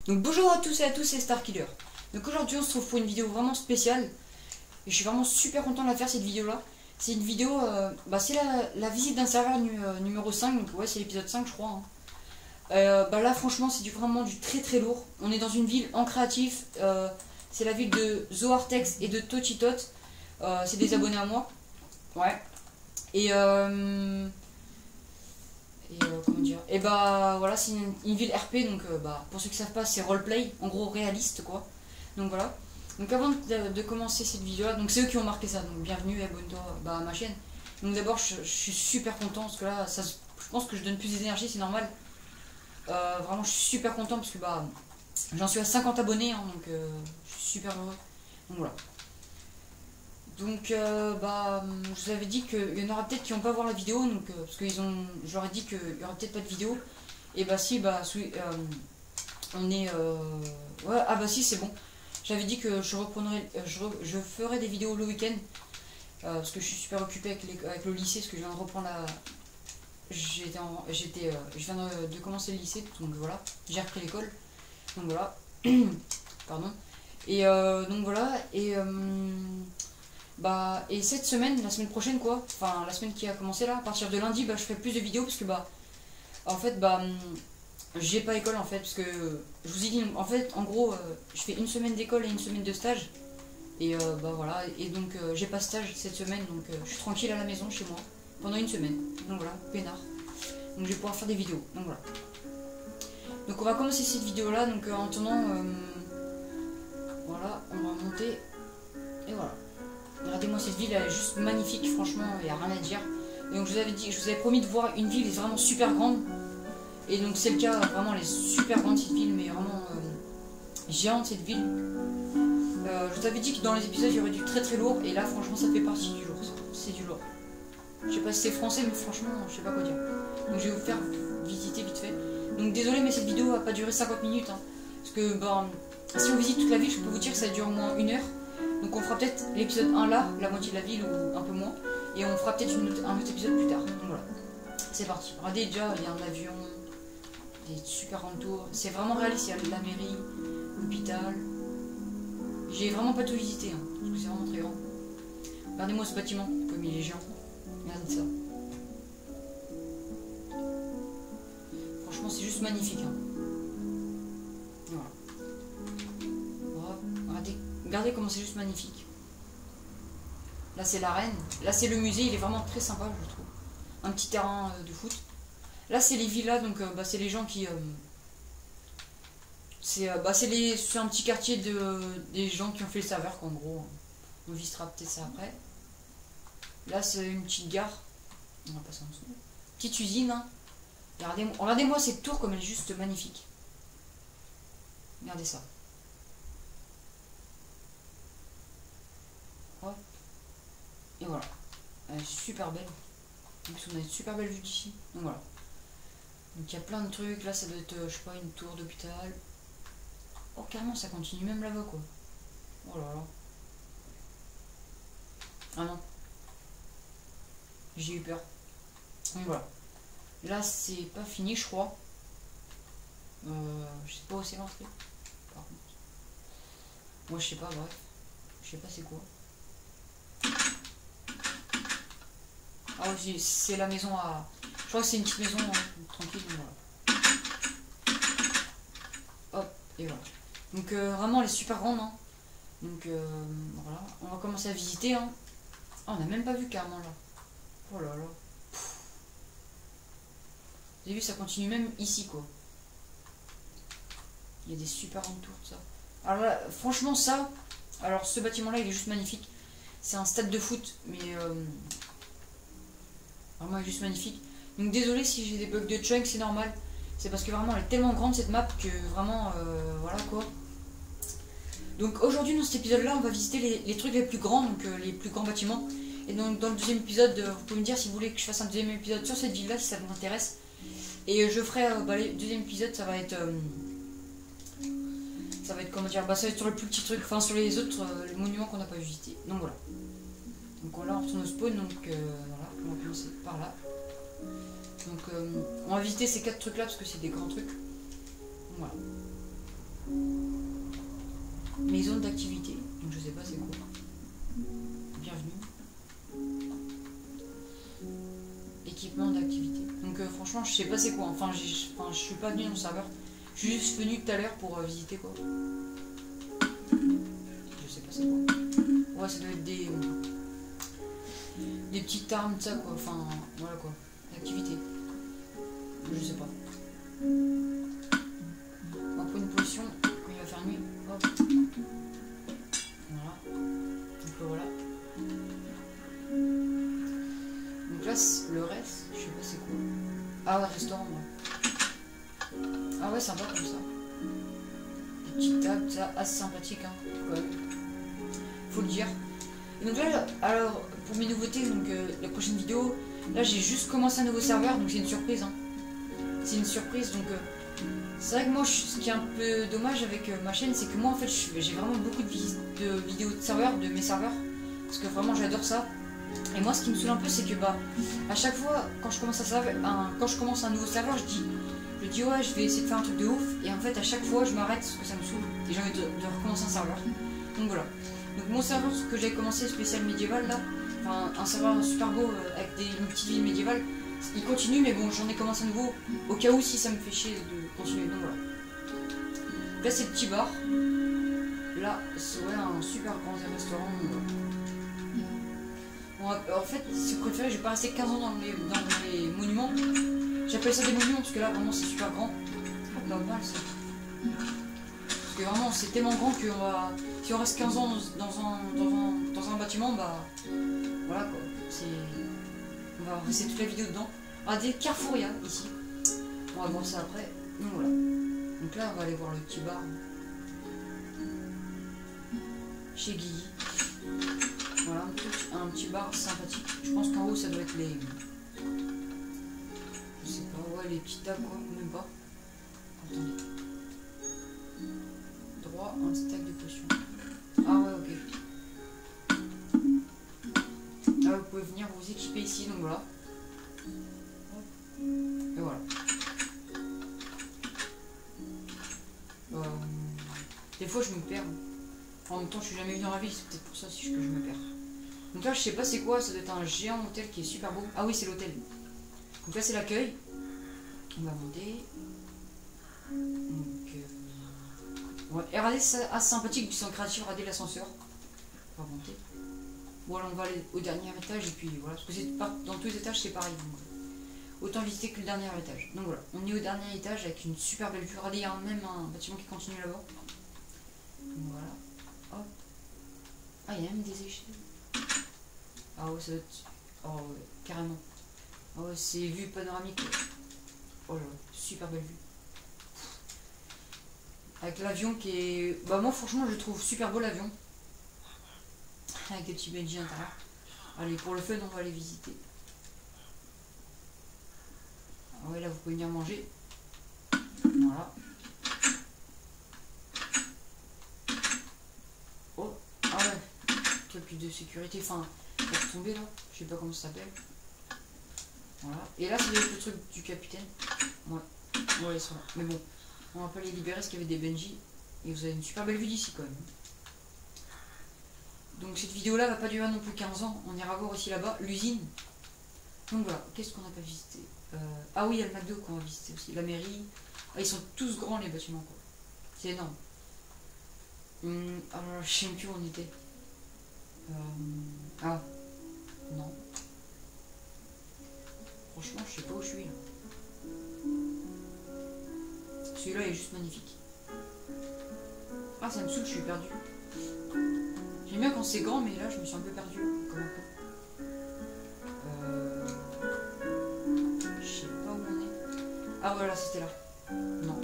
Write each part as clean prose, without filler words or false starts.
Donc bonjour à tous et à tous, c'est Starkiller. Donc aujourd'hui on se trouve pour une vidéo vraiment spéciale. Et je suis vraiment super content de la faire cette vidéo là. C'est une vidéo, c'est la visite d'un serveur numéro 5, donc ouais c'est l'épisode 5 je crois. Hein. Là franchement c'est vraiment du très très lourd. On est dans une ville en créatif, c'est la ville de Zoartex et de Tochitot. C'est des abonnés à moi. Ouais. Comment dire, et voilà, c'est une ville RP, donc pour ceux qui savent pas, c'est roleplay, en gros réaliste quoi. Donc voilà. Donc avant de commencer cette vidéo là, donc c'est eux qui ont marqué ça, donc bienvenue et abonne-toi à ma chaîne. Donc d'abord je suis super content parce que là je pense que je donne plus d'énergie, c'est normal. Vraiment je suis super content parce que j'en suis à 50 abonnés hein, donc je suis super heureux. Donc voilà. Donc je vous avais dit qu'il y en aura peut-être qui vont pas voir la vidéo, donc parce que j'aurais dit qu'il y aurait peut-être pas de vidéo. Et on est ouais, si c'est bon. J'avais dit que je ferai des vidéos le week-end parce que je suis super occupé avec le lycée, parce que je viens de reprendre je viens de commencer le lycée, donc voilà, j'ai repris l'école, donc voilà. Pardon. Et donc voilà, et cette semaine, la semaine prochaine quoi, enfin la semaine qui a commencé là, à partir de lundi, je ferai plus de vidéos parce que en fait j'ai pas école en fait, parce que je vous ai dit en fait en gros je fais une semaine d'école et une semaine de stage. Et voilà, et donc j'ai pas stage cette semaine, donc je suis tranquille à la maison chez moi pendant une semaine, donc voilà, peinard. Donc je vais pouvoir faire des vidéos, donc voilà. Donc on va commencer cette vidéo là, donc en attendant voilà, on va monter, et voilà. Regardez-moi cette ville, elle est juste magnifique, franchement, il n'y a rien à dire. Et donc je vous avais promis de voir une ville vraiment super grande. Et donc c'est le cas, vraiment elle est super grande cette ville, mais vraiment géante cette ville. Je vous avais dit que dans les épisodes il y aurait du très très lourd, et là franchement ça fait partie du lourd, c'est du lourd. Je sais pas si c'est français, mais franchement je sais pas quoi dire. Donc je vais vous faire visiter vite fait. Donc désolé mais cette vidéo va pas durer 50 minutes, hein, parce que si on visite toute la ville, je peux vous dire que ça dure au moins 1 heure. Donc on fera peut-être l'épisode 1 là, la moitié de la ville ou un peu moins. Et on fera peut-être un autre épisode plus tard. Donc voilà, c'est parti. Regardez déjà, il y a un avion, des super grandes tours. C'est vraiment réaliste, il y a la mairie, l'hôpital. J'ai vraiment pas tout visité, hein, parce que c'est vraiment très grand. Regardez-moi ce bâtiment, comme il est géant. Regardez ça. Franchement c'est juste magnifique. Hein. Voilà. Regardez comment c'est juste magnifique. Là c'est l'arène. Là c'est le musée, il est vraiment très sympa je trouve. Un petit terrain de foot. Là c'est les villas, donc c'est les gens qui... c'est un petit quartier des gens qui ont fait le serveur, qu'en gros on visitera peut-être ça après. Là c'est une petite gare. On va passer en dessous. Petite usine. Hein. Regardez-moi cette tour comme elle est juste magnifique. Regardez ça. Et voilà, elle est super belle. En plus on a une super belle vue d'ici. Donc voilà. Donc il y a plein de trucs. Là ça doit être, je sais pas, une tour d'hôpital. Oh carrément ça continue même là-bas quoi. Oh là là. Ah non. J'ai eu peur. Donc voilà. Là c'est pas fini je crois. Je sais pas où c'est l'entrée. Par contre. Moi je sais pas, bref. Je sais pas c'est quoi. Ah oui, c'est la maison à... Je crois que c'est une petite maison tranquille, donc voilà. Hop, et voilà. Donc vraiment, elle est super grande. Hein. Donc voilà, on va commencer à visiter. Hein. Oh, on n'a même pas vu carrément là. Oh là là. Vous avez vu, ça continue même ici, quoi. Il y a des super grandes tours, tout ça. Alors là, franchement, ça... Alors, ce bâtiment-là, il est juste magnifique. C'est un stade de foot, mais... Vraiment elle est juste magnifique. Donc désolé si j'ai des bugs de chunk, c'est normal. C'est parce que vraiment elle est tellement grande cette map que vraiment voilà quoi. Donc aujourd'hui dans cet épisode là on va visiter les trucs les plus grands, donc les plus grands bâtiments. Et donc dans le deuxième épisode vous pouvez me dire si vous voulez que je fasse un deuxième épisode sur cette ville là si ça vous intéresse. Et je ferai le deuxième épisode ça va être comment dire, ça va être sur le plus petit truc, enfin sur les autres les monuments qu'on n'a pas visités. Donc voilà. Donc là on retourne au spawn, donc voilà, on va commencer par là. Donc on va visiter ces 4 trucs là parce que c'est des grands trucs. Voilà. franchement, je sais pas c'est quoi. Enfin, je suis pas venu dans le serveur. Je suis juste venu tout à l'heure pour visiter quoi. Je sais pas c'est quoi. Ouais, ça doit être des petites armes, ça quoi. Enfin, voilà quoi. L'activité. Je sais pas. On va prendre une position quand il va faire nuit. Hop. Voilà. Donc voilà. Donc là, le reste, je sais pas c'est quoi. Ah ouais, restaurant. Ouais. Ah ouais, sympa comme ça. Des petites tables, ça, assez sympathique, hein. Ouais. Faut le dire. Et donc là, alors, pour mes nouveautés, donc la prochaine vidéo, là j'ai juste commencé un nouveau serveur, donc c'est une surprise, hein. C'est une surprise, donc c'est vrai que moi, ce qui est un peu dommage avec ma chaîne, c'est que moi en fait, j'ai vraiment beaucoup de vidéos de serveurs, de mes serveurs, parce que vraiment j'adore ça. Et moi, ce qui me saoule un peu, c'est que bah, à chaque fois, quand je commence un nouveau serveur, je dis ouais, je vais essayer de faire un truc de ouf, et en fait, à chaque fois, je m'arrête parce que ça me saoule, et j'ai envie de recommencer un serveur. Donc voilà. Donc mon serveur, ce que j'ai commencé spécial médiéval là, enfin un serveur super beau avec une petite ville médiévale, il continue, mais bon, j'en ai commencé un nouveau au cas où si ça me fait chier de continuer. Donc voilà. Là, c'est le petit bar. Là, c'est ouais, un super grand restaurant. Bon, en fait, si vous préférez, je vais pas rester 15 ans dans les monuments. J'appelle ça des monuments parce que là, vraiment, c'est super grand. Pas mal ça. Parce que vraiment, c'est tellement grand que si on reste 15 ans dans un bâtiment, bah voilà quoi. On va rester toute la vidéo dedans. Ah, des carrefours, il y a ici. On va voir ça après. Donc voilà. Donc là, on va aller voir le petit bar. Chez Guy. Voilà, un petit bar sympathique. Je pense qu'en haut, ça doit être les... Je sais pas, ouais, les petites tables, quoi. Même pas. Attendez. Droit, un stack de potions. Ah ouais, ok. Là, vous pouvez venir vous équiper ici, donc voilà. Et voilà. Des fois, je me perds. En même temps, je suis jamais venu dans la ville, c'est peut-être pour ça que je me perds. Donc là, je sais pas c'est quoi, ça doit être un géant hôtel qui est super beau. Ah oui, c'est l'hôtel. Donc là, c'est l'accueil. On va monter. Donc, ouais. Et regardez, c'est assez sympathique, c'est en créatif, regardez l'ascenseur. On va monter. Voilà, on va aller au dernier étage, et puis voilà. Parce que dans tous les étages, c'est pareil. Donc, autant visiter que le dernier étage. Donc voilà, on est au dernier étage avec une super belle vue. Regardez, il y a même un bâtiment qui continue là-bas. Donc voilà. Hop. Ah, il y a même des échelles. Ah ouais, ça doit être... Oh ouais, carrément. Ah ouais, c'est vue panoramique. Oh là, super belle vue. Avec l'avion qui est... Bah moi, franchement, je le trouve super beau, l'avion. Avec des petits BNJ à l'intérieur. Allez, pour le fun, on va aller visiter. Ah ouais, là, vous pouvez venir manger. Voilà. Oh, ah ouais. Truc de sécurité, enfin... Pour tomber là, je sais pas comment ça s'appelle. Voilà. Et là, c'est le truc du capitaine. Ouais. Ouais, ils sont là. Mais bon, on va pas les libérer parce qu'il y avait des Benji. Et vous avez une super belle vue d'ici quand même. Donc cette vidéo là va pas durer non plus 15 ans. On ira voir aussi là-bas l'usine. Donc voilà, qu'est-ce qu'on n'a pas visité Ah oui, il y a le McDo qu'on va visiter aussi. La mairie. Ah, ils sont tous grands les bâtiments quoi. C'est énorme. Alors je sais même plus où on était. Ah. Non. Franchement, je sais pas où je suis là. Celui-là est juste magnifique. Ah, ça me saoule, je suis perdu. J'aime bien quand c'est grand, mais là, je me suis un peu perdu. Comme un peu. Je sais pas où on est. Ah, voilà, c'était là. Non.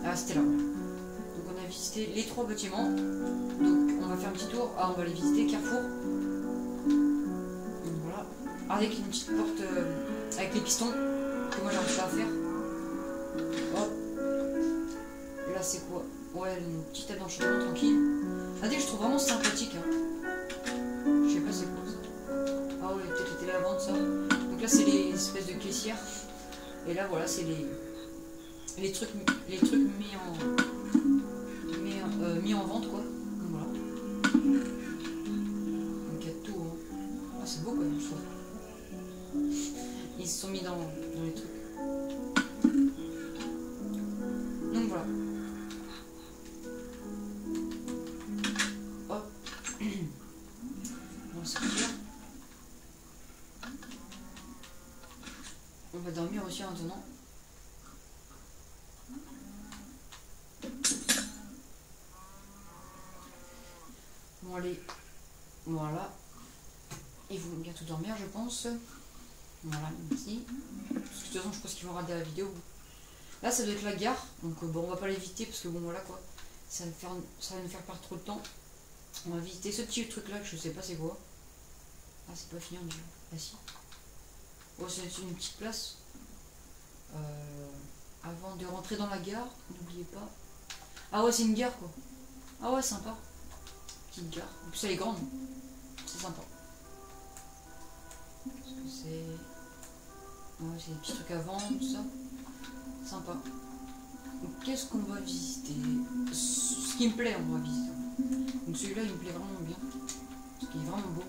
Ah, c'était là, voilà. Donc, on a visité les 3 bâtiments. Donc, on va faire un petit tour. Ah, on va aller visiter Carrefour. Donc, voilà. Avec une petite porte avec les pistons. Que moi, j'arrive pas à faire. Hop. Là, c'est quoi? Ouais, une petite table d'enchantement tranquille. Ah, je trouve vraiment sympathique. Hein. Je sais pas c'est quoi ça. Ah ouais, peut-être les téléventes ça. Donc là, c'est les espèces de caissières. Et là, voilà, c'est les trucs mis en vente quoi. Donc voilà. Donc il y a tout. Hein. Ah, c'est beau quand même, je trouve. Ils se sont mis dans les trucs. Donc voilà. Hop. On va sortir. On va dormir aussi maintenant. Bon allez. Voilà. Ils vont bientôt dormir je pense. Voilà, merci. Parce que de toute façon je pense qu'ils vont regarder la vidéo. Là ça doit être la gare. Donc bon on va pas l'éviter parce que bon voilà quoi. Ça va nous faire perdre trop de temps. On va visiter ce petit truc là que je sais pas c'est quoi. Ah c'est pas fini on dirait. Ah si. Oh c'est une petite place. Avant de rentrer dans la gare, n'oubliez pas. Ah ouais c'est une gare quoi. Ah ouais sympa. Petite gare. En plus elle est grande. C'est sympa. Parce que c'est. Ouais c'est des petits trucs à vendre, tout ça. Sympa. Donc qu'est-ce qu'on va visiter? Ce qui me plaît on va visiter. Donc celui-là il me plaît vraiment bien. Parce qu'il est vraiment beau.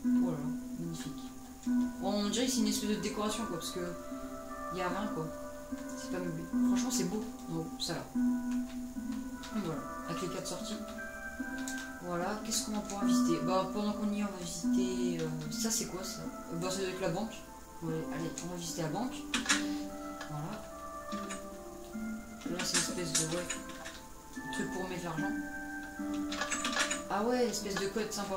Oh là là, magnifique. Bon, on dirait que c'est une espèce de décoration quoi, parce que il n'y a rien quoi. C'est pas meublé. Franchement c'est beau. Non, ça là. Donc voilà, avec les 4 sorties. Voilà, qu'est-ce qu'on va pouvoir visiter? Bah pendant qu'on y est on va visiter. Ça c'est quoi ça? Bah ça doit être la banque. Ouais, allez, on va visiter la banque. Voilà. Là c'est une espèce de ouais, truc pour mettre l'argent. Ah ouais, espèce de code sympa.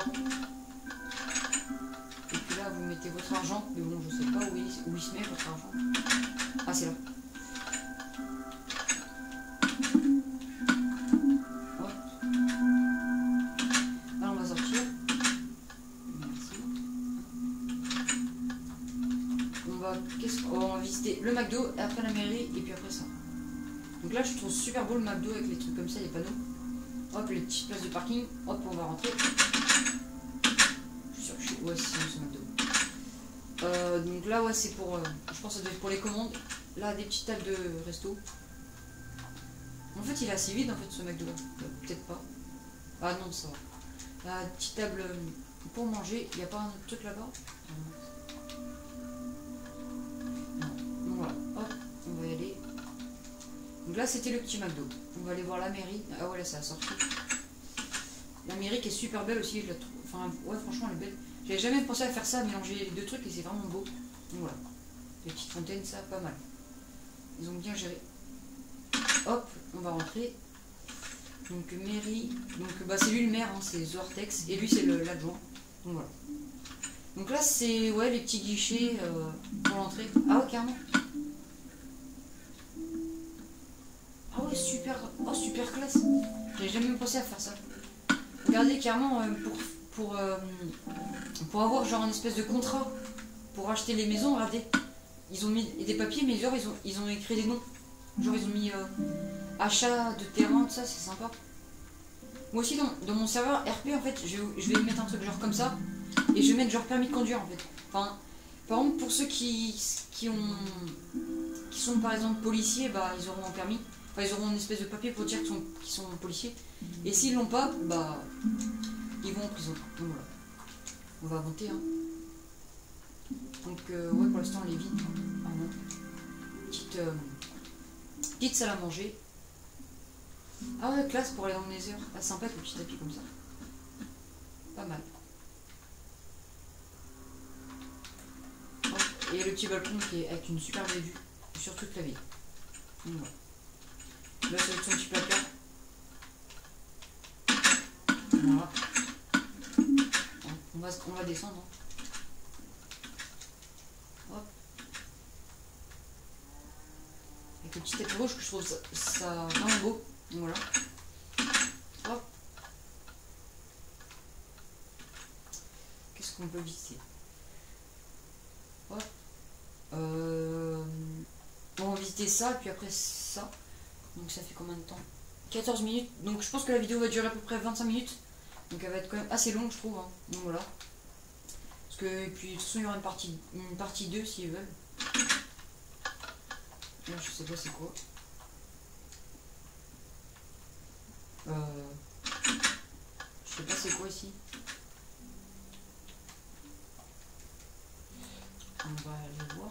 Et puis là vous mettez votre argent, mais bon je sais pas où il se met votre argent. Ah c'est là. Hop. Là on va sortir. Merci. On va visiter le McDo, et après la mairie, et puis après ça. Donc là je trouve super beau le McDo avec les trucs comme ça, les panneaux. Hop, les petites places de parking. Hop, on va rentrer. Je suis sûr que je suis. Ouais, c'est McDo. Donc là, ouais, c'est pour. Je pense que ça doit être pour les commandes. Là, des petites tables de resto. En fait, il est assez vide en fait ce McDo là. Peut-être pas. Ah non, ça va. La petite table pour manger. Il n'y a pas un truc là-bas? Non. Donc voilà. Hop, on va y aller. Donc là c'était le petit McDo. On va aller voir la mairie. Ah ouais là ça a sorti. La mairie qui est super belle aussi, je la trouve. Enfin ouais franchement elle est belle. J'avais jamais pensé à faire ça, à mélanger les deux trucs et c'est vraiment beau. Donc voilà. Les petites fontaines, ça pas mal. Ils ont bien géré. Hop, on va rentrer. Donc mairie. Donc bah c'est lui le maire, hein, c'est The Vortex. Et lui c'est l'adjoint. Donc voilà. Donc là c'est ouais les petits guichets pour l'entrée. Ah ouais carrément. Ah ouais, super, oh, super classe. J'avais jamais pensé à faire ça. Regardez, carrément, pour avoir genre une espèce de contrat pour acheter les maisons, regardez. Ils ont mis des papiers, mais genre ils ont écrit des noms. Genre ils ont mis achat de terrain, tout ça, c'est sympa. Moi aussi, dans mon serveur RP, en fait, je vais mettre un truc genre comme ça. Et je vais mettre genre permis de conduire, en fait. Enfin, par exemple, pour ceux qui sont par exemple policiers, bah ils auront un permis. Enfin, ils auront une espèce de papier pour dire qu'ils sont policiers. Et s'ils l'ont pas, bah ils vont en prison. Donc voilà. On va monter. Hein. Donc ouais, pour l'instant, elle est vide. Ah non. Petite salle à manger. Ah ouais, classe pour aller dans le Nether. Ah, sympa avec le petit tapis comme ça. Pas mal. Hop. Et le petit balcon qui est avec une super belle vue sur toute la ville. Donc voilà. Là, ça va être son petit placard. Voilà. On va descendre. Hop. Avec le petit tapis rouge que je trouve ça vraiment beau. Donc voilà. Hop. Qu'est-ce qu'on peut visiter? Hop. On va visiter ça, puis après ça. Donc ça fait combien de temps? 14 minutes. Donc je pense que la vidéo va durer à peu près 25 minutes. Donc elle va être quand même assez longue je trouve. Hein. Donc voilà. Parce que et puis de toute façon il y aura une partie 2 s'ils veulent. Là je sais pas c'est quoi. Je sais pas c'est quoi ici. On va aller voir.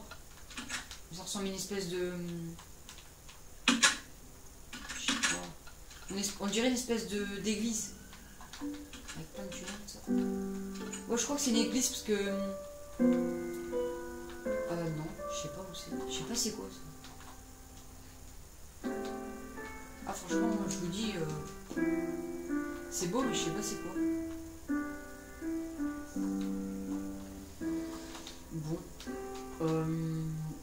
Ça ressemble à une espèce de... Je sais pas. On dirait une espèce d'église. Avec plein de tunnels, ça. Ouais, je crois que c'est une église parce que... non, je sais pas où c'est. Je sais pas c'est quoi ça. Ah franchement, je vous dis... c'est beau, mais je sais pas c'est quoi. Bon.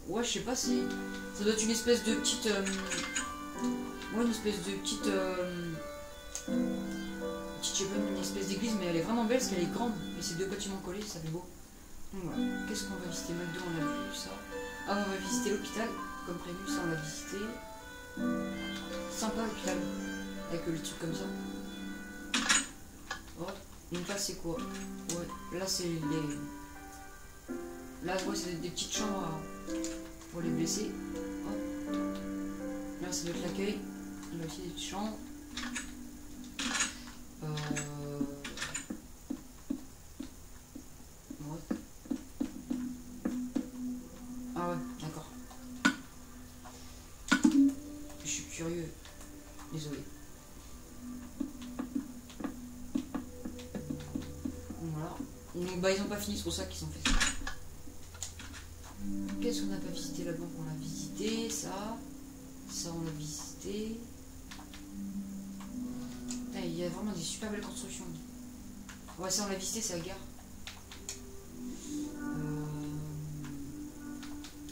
Ouais, je sais pas si... Ça doit être une espèce de petite... Ouais, une espèce de petite... Je sais pas, une espèce d'église, mais elle est vraiment belle parce qu'elle est grande. Et ces deux bâtiments collés, ça fait beau. Donc voilà. Qu'est-ce qu'on va visiter? McDo, on a vu ça. Ah, on va visiter l'hôpital. Comme prévu, ça on l'a visité. Sympa l'hôpital. Avec le truc comme ça. Oh. Donc là c'est quoi? Ouais, là c'est les... Là ouais, c'est des petites chambres pour les blessés. Hop. Là ça doit être l'accueil. Il y a aussi des petites chambres. Ouais. Ah ouais, d'accord. Je suis curieux. Désolé. Voilà. Donc bah ils ont pas fini, c'est pour ça qu'ils ont fait ça. Qu'est-ce qu'on n'a pas visité? La banque on l'a visité, ça on l'a visité. Ah, il y a vraiment des super belles constructions. Ouais, ça on l'a visité, c'est la gare.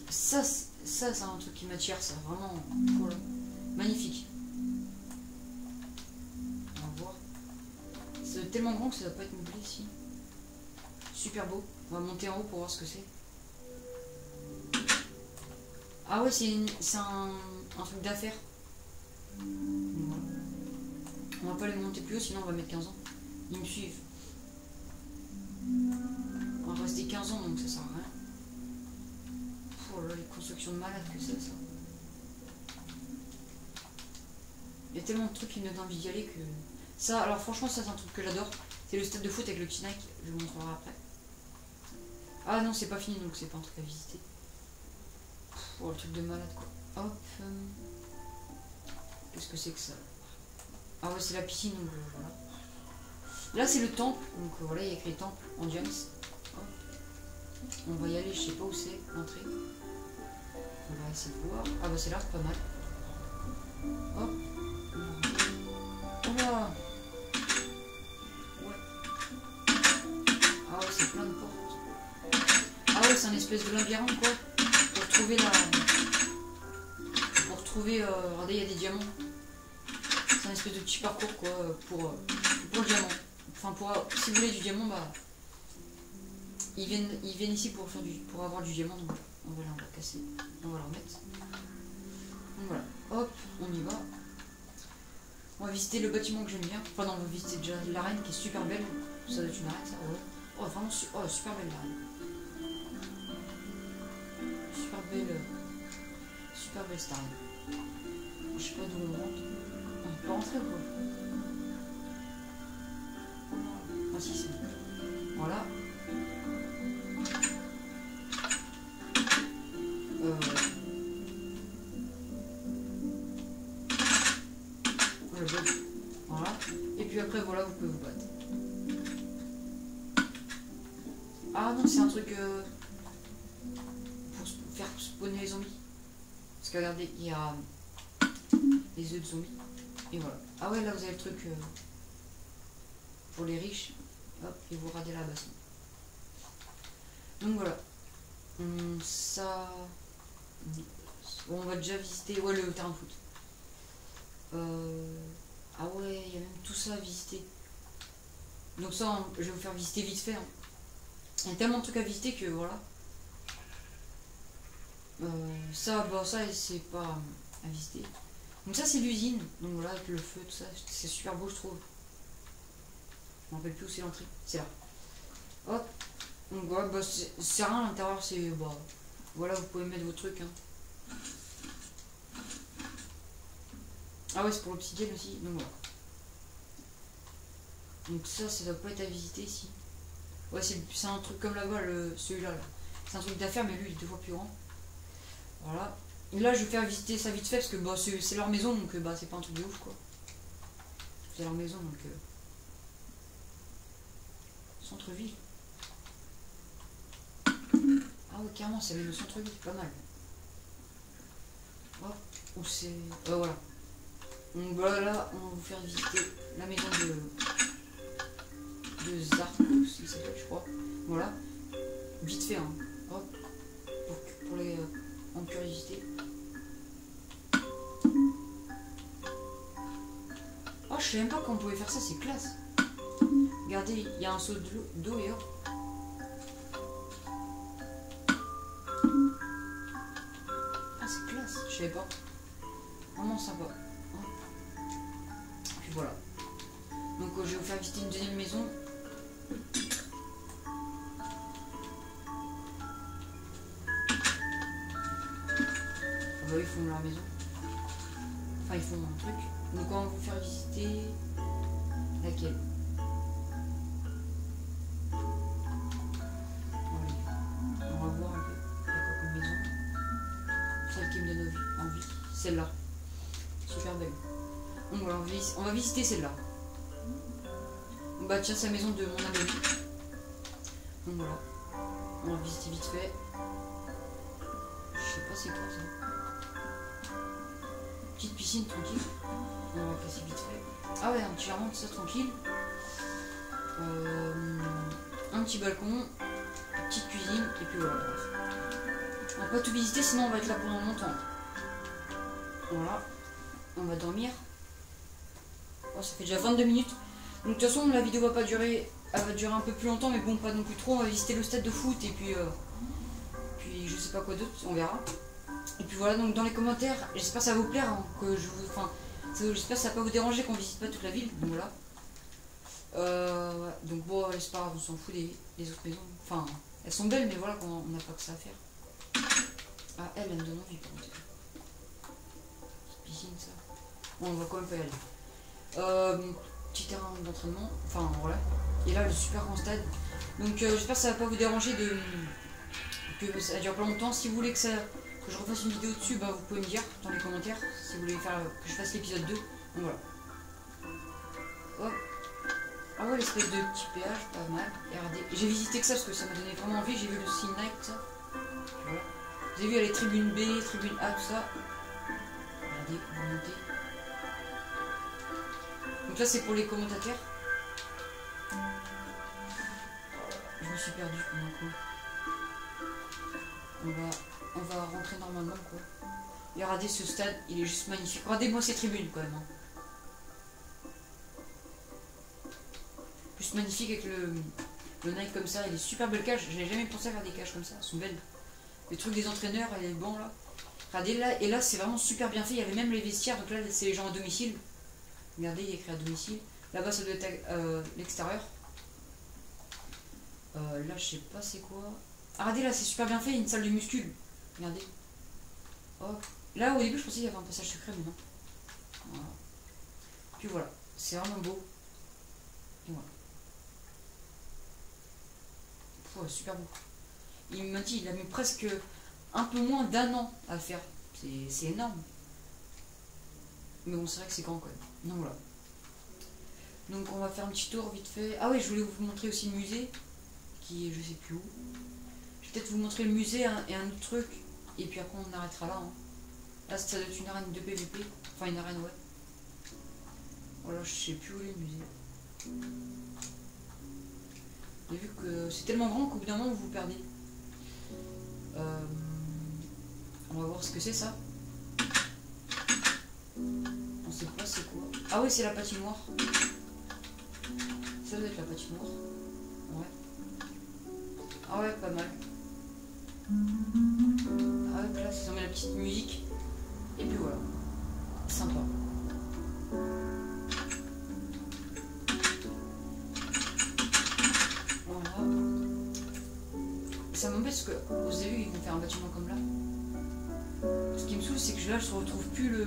Ça c'est un truc qui m'attire, ça, vraiment. Voilà. Magnifique. On va voir. C'est tellement grand que ça va pas être meublé ici. Super beau. On va monter en haut pour voir ce que c'est. Ah ouais, c'est un truc d'affaires. Voilà. On va pas les monter plus haut, sinon on va mettre 15 ans. Ils me suivent. On va rester 15 ans, donc ça sert à rien. Oh là, les constructions de malades que c'est, ça. Il y a tellement de trucs qui me donnent envie d'y aller que... Ça, alors franchement, ça c'est un truc que j'adore. C'est le stade de foot avec le petit Nike. Je vous montrerai après. Ah non, c'est pas fini, donc c'est pas un truc à visiter. Oh, le truc de malade, quoi. Hop. Qu'est-ce que c'est que ça? Ah ouais, c'est la piscine, donc voilà. Là, c'est le temple. Donc voilà, il y a écrit temple en James. Hop. On va y aller, je sais pas où c'est, l'entrée. On va essayer de voir. Ah bah c'est là, pas mal. Hop. Oh là. Ouais. Ah ouais, c'est plein de portes. Ah ouais, c'est un espèce de labyrinthe, quoi. Pour trouver la... Pour trouver... regardez, il y a des diamants. C'est un espèce de petit parcours, quoi, pour le diamant. Enfin, si vous voulez du diamant, bah... Ils viennent ici pour avoir du diamant, donc voilà, on va casser. On va le remettre. Donc voilà, hop, on y va. On va visiter le bâtiment que j'aime bien. Enfin non, on va visiter déjà l'arène qui est super belle. Ça doit être une arène, ça, ouais. Oh, vraiment, super belle l'arène. Super belle cette arène. Je sais pas d'où on rentre. On peut rentrer ou quoi? Ah si, c'est bon. Voilà. Voilà. Et puis après, voilà, vous pouvez vous battre. Ah non, c'est un truc pour faire spawner les zombies. Parce que regardez, il y a les œufs de zombies. Et voilà. Ah ouais, là vous avez le truc pour les riches. Hop, et vous radez la bassin. Donc voilà. Ça... Bon, on va déjà visiter le terrain de foot. Ah ouais, il y a même tout ça à visiter. Donc ça, je vais vous faire visiter vite fait. Hein. Il y a tellement de trucs à visiter que voilà. Ça c'est pas à visiter. Donc ça c'est l'usine. Donc voilà, avec le feu, tout ça, c'est super beau je trouve. Je me rappelle plus où c'est l'entrée. C'est là. Hop. Donc voilà, bah, c'est rien à l'intérieur, c'est... Bah, voilà, vous pouvez mettre vos trucs. Hein. Ah ouais, c'est pour l'obsidienne aussi, donc voilà. Donc ça doit pas être à visiter ici. Ouais, c'est un truc comme là-bas, celui-là. Là. C'est un truc d'affaires, mais lui il est 2 fois plus grand. Voilà. Et là je vais faire visiter ça vite fait parce que bah, c'est leur maison, donc bah, c'est pas un truc de ouf quoi. C'est leur maison donc. Centre-ville. Ah ouais, carrément, c'est le centre-ville, pas mal. Oh, où c'est. Voilà. Donc voilà, là, on va vous faire visiter la maison de Zarkos, il s'appelle, je crois. Voilà. Vite fait, hein. Hop. Pour les en curiosité. Oh, je sais même pas qu'on pouvait faire ça, c'est classe. Regardez, il y a un seau d'eau et hop. Ah, c'est classe, je savais pas. Vraiment sympa. Et puis voilà. Donc je vais vous faire visiter une deuxième maison. Ah bah ils font leur maison. Enfin ils font un truc. Donc on va vous faire visiter laquelle? On va voir un peu. Il y a quoi comme maison? Celle qui me donne envie. Celle-là. Super belle. Donc voilà, on va visiter celle-là. Bah tiens, c'est la maison de mon ami. Donc voilà. On va visiter vite fait. Je sais pas c'est quoi ça. Petite piscine tranquille. On va passer vite fait. Ah ouais, un petit jardin, tout ça tranquille. Un petit balcon. Petite cuisine. Et puis voilà. On va pas tout visiter sinon on va être là pendant longtemps. Voilà. On va dormir. Oh, ça fait déjà 22 minutes. Donc de toute façon la vidéo va pas durer. Elle va durer un peu plus longtemps mais bon pas non plus trop. On va visiter le stade de foot et puis je sais pas quoi d'autre, on verra. Et puis voilà, donc dans les commentaires, j'espère que ça va vous plaire, hein, j'espère que ça va pas vous déranger qu'on visite pas toute la ville, donc voilà. Donc bon, c'est pas grave, on s'en fout des autres maisons. Enfin, elles sont belles, mais voilà, on n'a pas que ça à faire. Ah, elle me donne envie, par contre. Petite piscine, ça. Bon, on va quand même pas y aller. Petit terrain d'entraînement, enfin voilà. Et là, le super grand stade. Donc j'espère que ça va pas vous déranger que ça dure pas longtemps. Si vous voulez que je refasse une vidéo dessus, bah vous pouvez me dire dans les commentaires si vous voulez faire que je fasse l'épisode 2. Donc voilà. Hop. Ah ouais, l'espèce de petit péage, pas mal. Et regardez, j'ai visité que ça parce que ça m'a donné vraiment envie. J'ai vu le Sea Night, ça. Voilà. Vous avez vu, il y a les tribunes B, tribunes A, tout ça. Regardez, vous montez. Donc là, c'est pour les commentateurs. Je me suis perdu pendant un coup. On va rentrer normalement quoi. Et regardez ce stade, il est juste magnifique. Regardez-moi ces tribunes quand même. Hein. Juste magnifique avec le Nike comme ça, il est super belle cage. J'avais jamais pensé à faire des cages comme ça, elles sont belles. Les trucs des entraîneurs, elle est bon là. Regardez là, et là c'est vraiment super bien fait. Il y avait même les vestiaires, donc là c'est les gens à domicile. Regardez, il y a écrit à domicile. Là-bas ça doit être l'extérieur. Là je sais pas c'est quoi. Ah, regardez là, c'est super bien fait, il y a une salle de muscule. Regardez. Oh. Là au début je pensais qu'il y avait un passage secret, mais non. Voilà. Puis voilà, c'est vraiment beau. Et voilà. Ouais, super beau. Il m'a dit, il a mis presque un peu moins d'1 an à le faire. C'est énorme. Mais bon, c'est vrai que c'est grand quand même. Donc voilà. Donc on va faire un petit tour vite fait. Ah oui, je voulais vous montrer aussi le musée. Qui est je sais plus où. Je vais peut-être vous montrer le musée et un autre truc. Et puis après on arrêtera là. Hein. Là ça doit être une arène de PVP. Enfin une arène ouais. Voilà, je sais plus où est le musée. J'ai vu que c'est tellement grand qu'au bout d'un moment vous vous perdez. On va voir ce que c'est ça. On sait pas c'est quoi. Ah oui c'est la patinoire. Ça doit être la patinoire. Ouais. Ah ouais pas mal. Ah ouais là ça met la petite musique. Et puis voilà. Sympa. Voilà. Ça m'embête parce que vous avez vu ils vont faire un bâtiment comme là. Ce qui me saoule c'est que là je ne retrouve plus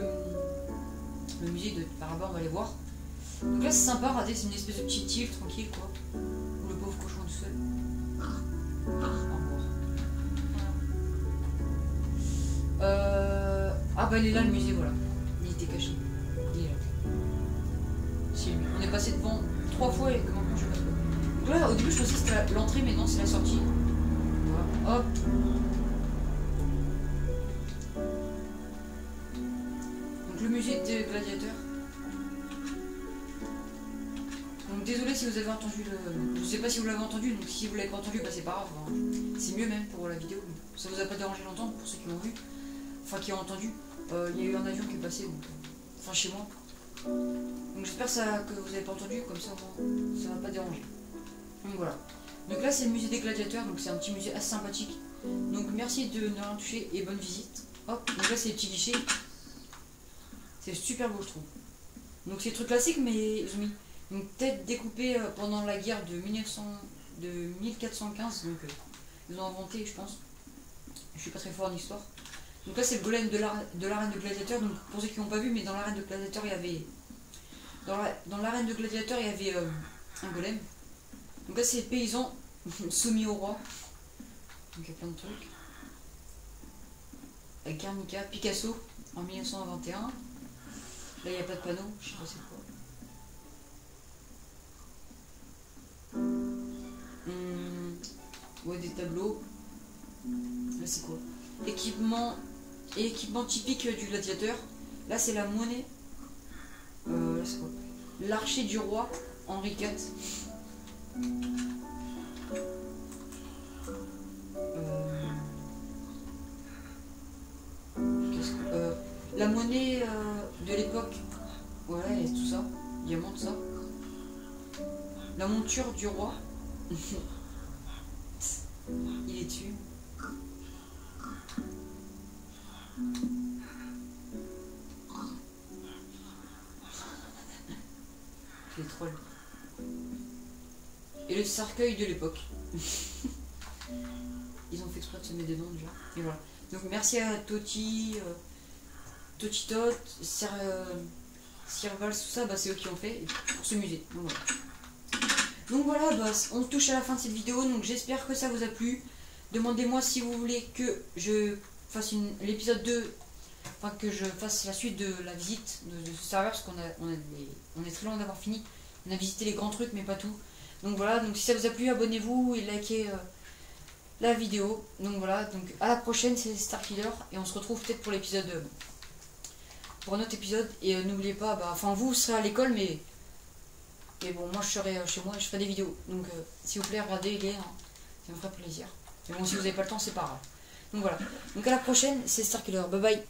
le musée de par là-bas, on va aller voir. Donc là c'est sympa, regardez, c'est une espèce de petite île tranquille quoi. Où le pauvre cochon tout seul. Ah bah il est là le musée, voilà. Il était caché. Il est là. C'est lui. On est passé devant 3 fois et comment je sais pas trop. Donc là, au début je pensais que c'était l'entrée, mais non, c'est la sortie. Voilà. Hop. Donc le musée des gladiateurs. Donc désolé si vous avez entendu le... Je sais pas si vous l'avez entendu, donc si vous l'avez pas entendu, bah c'est pas grave. Hein. C'est mieux même pour la vidéo. Ça vous a pas dérangé longtemps pour ceux qui l'ont vu. Enfin qui ont entendu. Il y a eu un avion qui est passé, donc, enfin chez moi. Donc j'espère que vous avez pas entendu, comme ça ça va pas déranger. Donc voilà. Donc là c'est le musée des gladiateurs, donc c'est un petit musée assez sympathique. Donc merci de ne rien toucher et bonne visite. Hop, donc là c'est les petits guichets. C'est super beau je trouve. Donc c'est des trucs classiques mais ils ont mis une tête découpée pendant la guerre de 1415, donc ils ont inventé je pense. Je suis pas très fort en histoire. Donc là c'est le golem de l'arène de gladiateur. Donc pour ceux qui n'ont pas vu, mais dans l'arène de gladiateur il y avait dans l'arène de gladiateur il y avait un golem. Donc là c'est les paysans soumis au roi. Donc il y a plein de trucs. Guernica, Picasso en 1921. Là il n'y a pas de panneau, je sais pas c'est quoi. Ouais, des tableaux. Là c'est quoi? Équipement typique du gladiateur. Là c'est la monnaie. Là c'est quoi? L'archer du roi Henri IV. La monnaie de l'époque. Voilà, et tout ça. Diamant, tout ça. La monture du roi. Il est dessus. Les trolls. Et le cercueil de l'époque. Ils ont fait exprès de se mettre des noms déjà. Et voilà. Donc merci à Toti, Totitot, Sirvals, tout ça, bah, c'est eux qui ont fait pour ce musée. Donc voilà, bah, on touche à la fin de cette vidéo, donc j'espère que ça vous a plu. Demandez-moi si vous voulez que je fasse l'épisode 2, enfin que je fasse la suite de la visite de ce serveur, parce on est très loin d'avoir fini. On a visité les grands trucs, mais pas tout. Donc voilà, donc si ça vous a plu, abonnez-vous et likez la vidéo. Donc voilà, donc à la prochaine, c'est Starkiller, et on se retrouve peut-être pour l'épisode... pour un autre épisode. Et n'oubliez pas, bah, enfin vous serez à l'école, mais bon, moi je serai chez moi et je ferai des vidéos. Donc s'il vous plaît, regardez les hein, ça me ferait plaisir. Mais bon, si vous n'avez pas le temps, c'est pas grave. Donc voilà, donc à la prochaine, c'est Starkiller, bye bye.